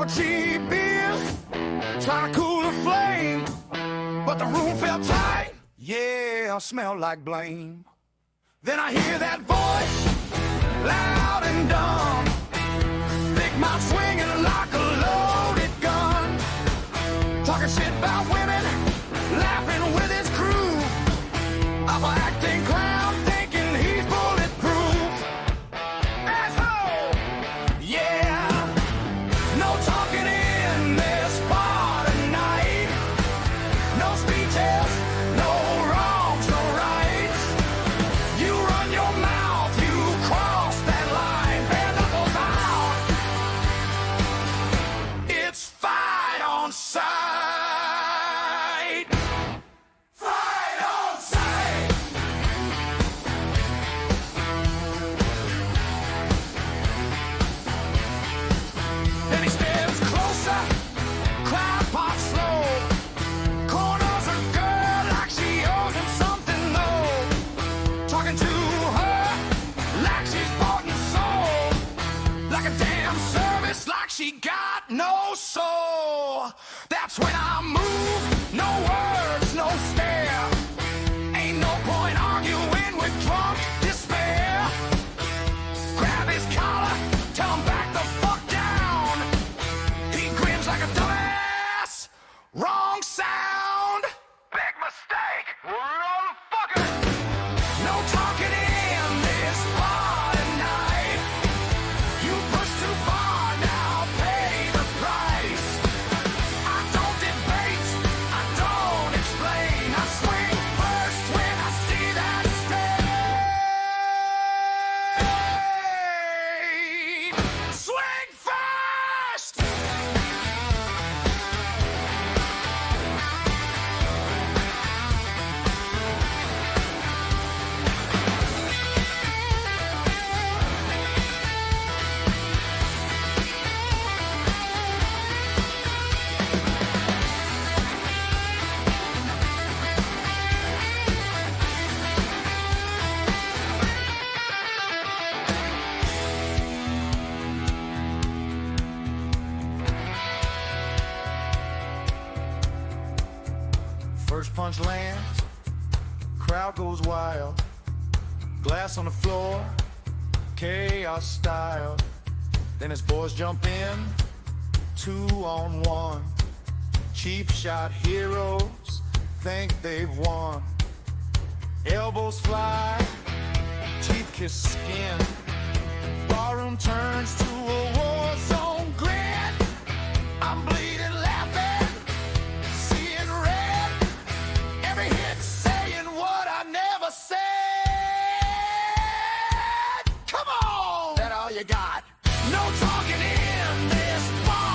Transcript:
couple cheap beers, trying to cool the flame, but the room felt tight. Yeah, I smell like blame. Then I hear that voice, loud and dumb, big mouth swinging like a loaded gun, talking shit about women, laughing with his crew, I'm an acting clown thinking he's bulletproof. Asshole, yeah, no talking in this bar tonight, no speeches, no wrongs, no rights. You run your mouth, you cross that line, bare knuckles out. It's fight on sight. Fight on sight. Then he steps closer, crowd pops slow, corners a girl like she owes him something low, talking to her like she's bought and sold, like a damn service, like she got no soul. That's when I move, no words, no stare. Ain't no point arguing with drunk despair. Grab his collar, tell him back the fuck down. He grins like a dumbass. Wrong sound. Big mistake. Motherfucker. No talking in this bar tonight. You push too far, now pay the price. I don't debate, I don't explain. I swing first when I see that stain. Swing first! First punch lands, crowd goes wild, glass on the floor, chaos style. Then his boys jump in, 2-on-1. Cheap shot heroes think they've won. Elbows fly, teeth kiss skin. Barroom turns to a war zone grin. I'm bleeding, laughing, seeing red. Every hit saying what I never said. Come on! That all you got? No talking in this bar